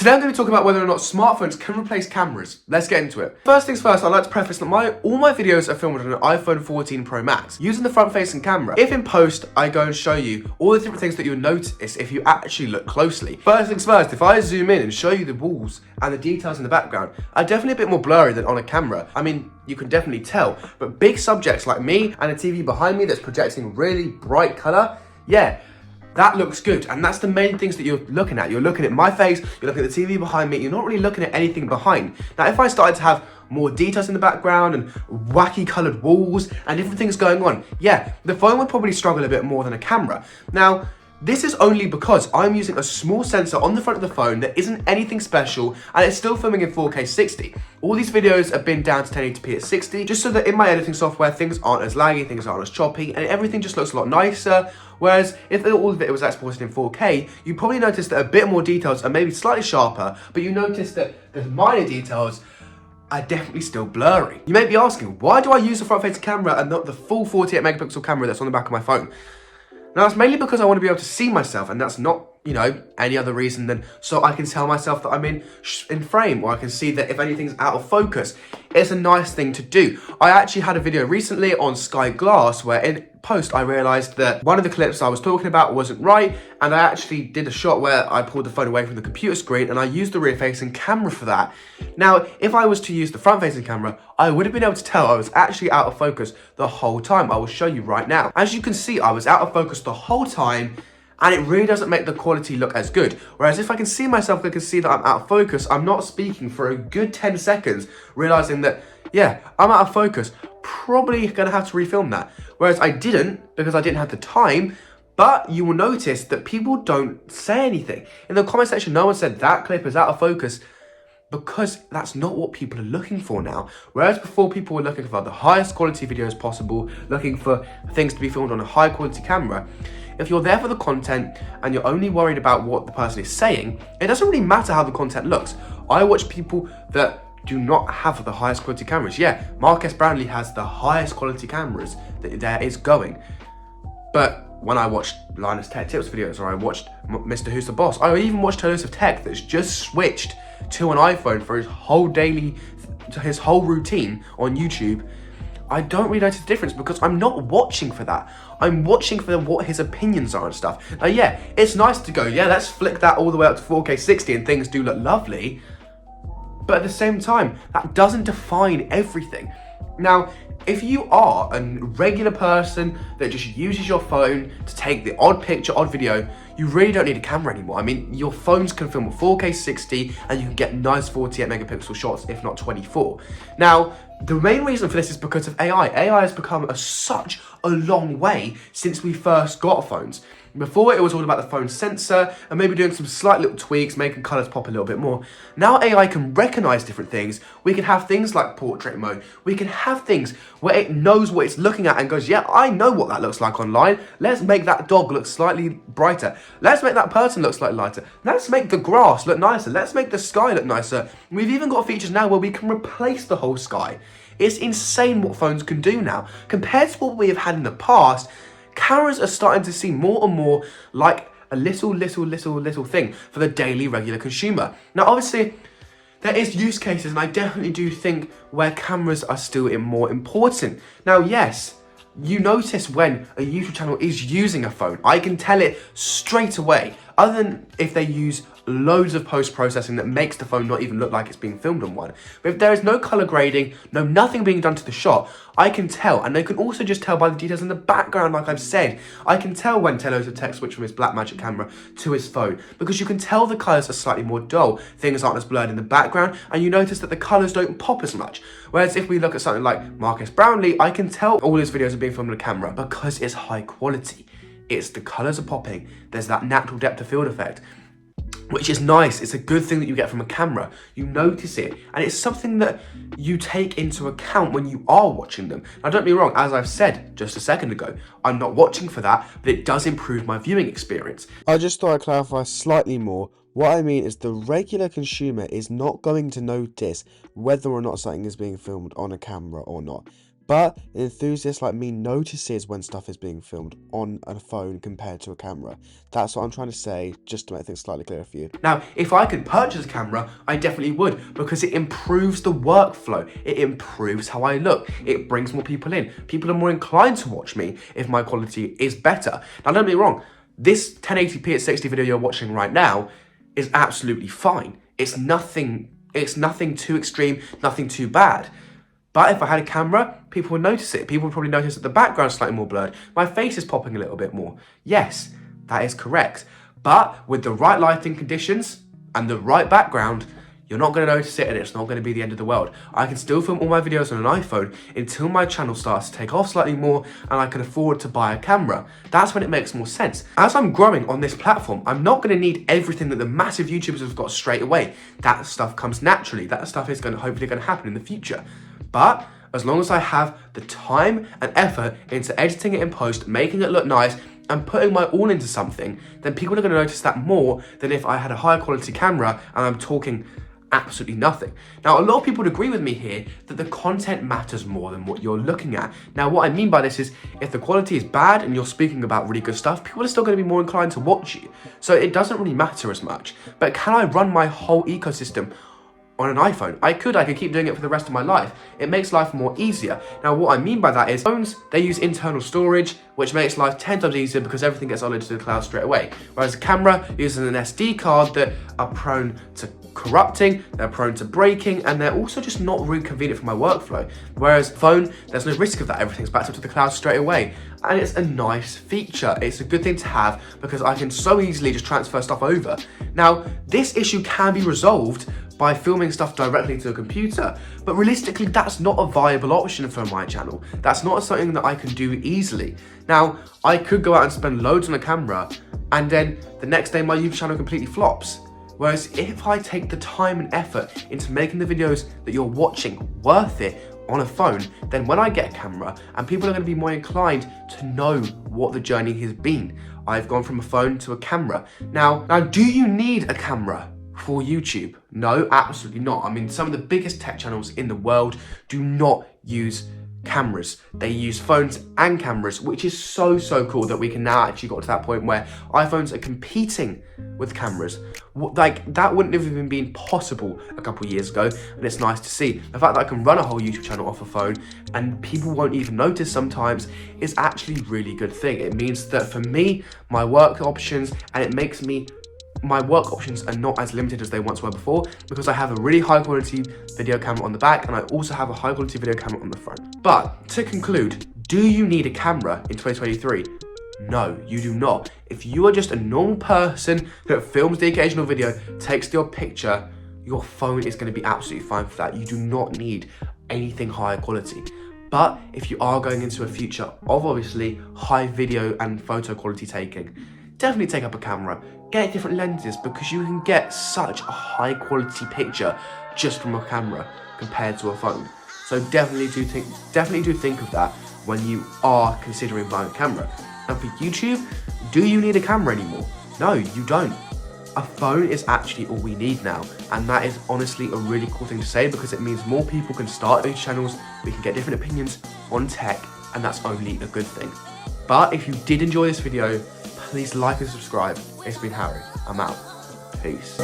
Today I'm going to talk about whether or not smartphones can replace cameras. Let's get into it. First things first, I'd like to preface that all my videos are filmed on an iPhone 14 Pro Max using the front-facing camera. If in post, I go and show you all the different things that you'll notice if you actually look closely. First things first, if I zoom in and show you the walls and the details in the background, are definitely a bit more blurry than on a camera. I mean, you can definitely tell, but big subjects like me and a TV behind me that's projecting really bright color, yeah, that looks good, and that's the main things that you're looking at. You're looking at my face, you're looking at the TV behind me, you're not really looking at anything behind. Now, if I started to have more details in the background and wacky coloured walls and different things going on, yeah, the phone would probably struggle a bit more than a camera. Now, this is only because I'm using a small sensor on the front of the phone that isn't anything special and it's still filming in 4K 60. All these videos have been down to 1080p at 60 just so that in my editing software things aren't as laggy, things aren't as choppy, and everything just looks a lot nicer. Whereas if all of it was exported in 4K, you probably notice that a bit more details are maybe slightly sharper, but you notice that the minor details are definitely still blurry. You may be asking, why do I use the front-facing camera and not the full 48 megapixel camera that's on the back of my phone? Now, that's mainly because I want to be able to see myself, and that's not, any other reason than so I can tell myself that I'm in frame, or I can see that if anything's out of focus. It's a nice thing to do. I actually had a video recently on Sky Glass where in post I realised that one of the clips I was talking about wasn't right, and I actually did a shot where I pulled the phone away from the computer screen and I used the rear-facing camera for that. Now, if I was to use the front-facing camera, I would have been able to tell I was actually out of focus the whole time. I will show you right now. As you can see, I was out of focus the whole time, and it really doesn't make the quality look as good. Whereas if I can see myself, I can see that I'm out of focus, I'm not speaking for a good 10 seconds, realizing that, yeah, I'm out of focus, probably gonna have to refilm that. Whereas I didn't, because I didn't have the time, but you will notice that people don't say anything. In the comment section, no one said that clip is out of focus, because that's not what people are looking for now. Whereas before people were looking for the highest quality videos possible, looking for things to be filmed on a high quality camera, if you're there for the content and you're only worried about what the person is saying, it doesn't really matter how the content looks. I watch people that do not have the highest quality cameras. Yeah, Marques Brownlee has the highest quality cameras that there is going. But when I watched Linus Tech Tips videos, or I watched Mr. Who's the Boss, I even watched Todos of Tech that's just switched to an iPhone for his whole routine on YouTube, I don't really notice the difference because I'm not watching for that. I'm watching for what his opinions are and stuff. Now, yeah, it's nice to go, yeah, let's flick that all the way up to 4K 60 and things do look lovely. But at the same time, that doesn't define everything. Now, if you are a regular person that just uses your phone to take the odd picture, odd video, you really don't need a camera anymore. I mean, your phones can film with 4K 60 and you can get nice 48 megapixel shots, if not 24. Now, the main reason for this is because of AI. AI has become such a long way since we first got phones. Before, it was all about the phone sensor and maybe doing some slight little tweaks, making colors pop a little bit more. Now AI can recognize different things. We can have things like portrait mode. We can have things where it knows what it's looking at and goes, yeah, I know what that looks like online. Let's make that dog look slightly brighter. Let's make that person look slightly lighter. Let's make the grass look nicer. Let's make the sky look nicer. We've even got features now where we can replace the whole sky. It's insane what phones can do now. Compared to what we have had in the past, cameras are starting to seem more and more like a little thing for the daily regular consumer. Now, obviously, there is use cases, and I definitely do think where cameras are still more important. Now, yes, you notice when a YouTube channel is using a phone. I can tell it straight away, other than if they use loads of post-processing that makes the phone not even look like it's being filmed on one. But if there is no color grading, nothing being done to the shot, I can tell. And they can also just tell by the details in the background, like I've said. I can tell when Todos of Tech switched from his Blackmagic camera to his phone, because you can tell the colors are slightly more dull. Things aren't as blurred in the background, and you notice that the colors don't pop as much. Whereas if we look at something like Marques Brownlee, I can tell all his videos are being filmed on a camera because it's high quality. It's the colors are popping. There's that natural depth of field effect, which is nice. It's a good thing that you get from a camera. You notice it, and it's something that you take into account when you are watching them. Now, don't be wrong, as I've said just a second ago, I'm not watching for that, but it does improve my viewing experience. I just thought I'd clarify slightly more. What I mean is the regular consumer is not going to notice whether or not something is being filmed on a camera or not. But an enthusiast like me notices when stuff is being filmed on a phone compared to a camera. That's what I'm trying to say, just to make things slightly clearer for you. Now, if I could purchase a camera, I definitely would, because it improves the workflow. It improves how I look. It brings more people in. People are more inclined to watch me if my quality is better. Now, don't get me wrong, this 1080p at 60 video you're watching right now is absolutely fine. It's nothing too extreme, nothing too bad. But if I had a camera, people would notice it. People would probably notice that the background's slightly more blurred. My face is popping a little bit more. Yes, that is correct. But with the right lighting conditions and the right background, you're not going to notice it and it's not going to be the end of the world. I can still film all my videos on an iPhone until my channel starts to take off slightly more and I can afford to buy a camera. That's when it makes more sense. As I'm growing on this platform, I'm not going to need everything that the massive YouTubers have got straight away. That stuff comes naturally. That stuff is hopefully going to happen in the future. But as long as I have the time and effort into editing it in post, making it look nice, and putting my all into something, then people are going to notice that more than if I had a higher quality camera and I'm talking absolutely nothing. Now, a lot of people would agree with me here that the content matters more than what you're looking at. Now, what I mean by this is if the quality is bad and you're speaking about really good stuff, people are still going to be more inclined to watch you. So it doesn't really matter as much. But can I run my whole ecosystem on an iPhone? I could keep doing it for the rest of my life. It makes life more easier. Now, what I mean by that is phones, they use internal storage, which makes life 10 times easier because everything gets uploaded to the cloud straight away. Whereas a camera uses an SD card that are prone to corrupting, they're prone to breaking, and they're also just not really convenient for my workflow. Whereas phone, there's no risk of that. Everything's backed up to the cloud straight away. And it's a nice feature. It's a good thing to have because I can so easily just transfer stuff over. Now, this issue can be resolved by filming stuff directly to a computer, but realistically that's not a viable option for my channel. That's not something that I can do easily. Now, I could go out and spend loads on a camera and then the next day my YouTube channel completely flops. Whereas if I take the time and effort into making the videos that you're watching worth it on a phone, then when I get a camera, and people are going to be more inclined to know what the journey has been. I've gone from a phone to a camera. Now, do you need a camera for YouTube? No, absolutely not. I mean, some of the biggest tech channels in the world do not use cameras. They use phones and cameras, which is so cool that we can now actually got to that point where iPhones are competing with cameras. Like, that wouldn't have even been possible a couple of years ago, and it's nice to see. The fact that I can run a whole YouTube channel off a phone and people won't even notice sometimes is actually a really good thing. It means that for me, my work options, and it makes me my work options are not as limited as they once were before because I have a really high quality video camera on the back and I also have a high quality video camera on the front. But to conclude, do you need a camera in 2023? No, you do not. If you are just a normal person that films the occasional video, takes the odd picture, your phone is going to be absolutely fine for that. You do not need anything higher quality. But if you are going into a future of obviously high video and photo quality taking, definitely take up a camera. Get different lenses because you can get such a high quality picture just from a camera compared to a phone. So definitely do think of that when you are considering buying a camera. And for YouTube, do you need a camera anymore? No, you don't. A phone is actually all we need now, and that is honestly a really cool thing to say because it means more people can start these channels, we can get different opinions on tech, and that's only a good thing. But if you did enjoy this video, please like and subscribe. It's been Harry. I'm out. Peace.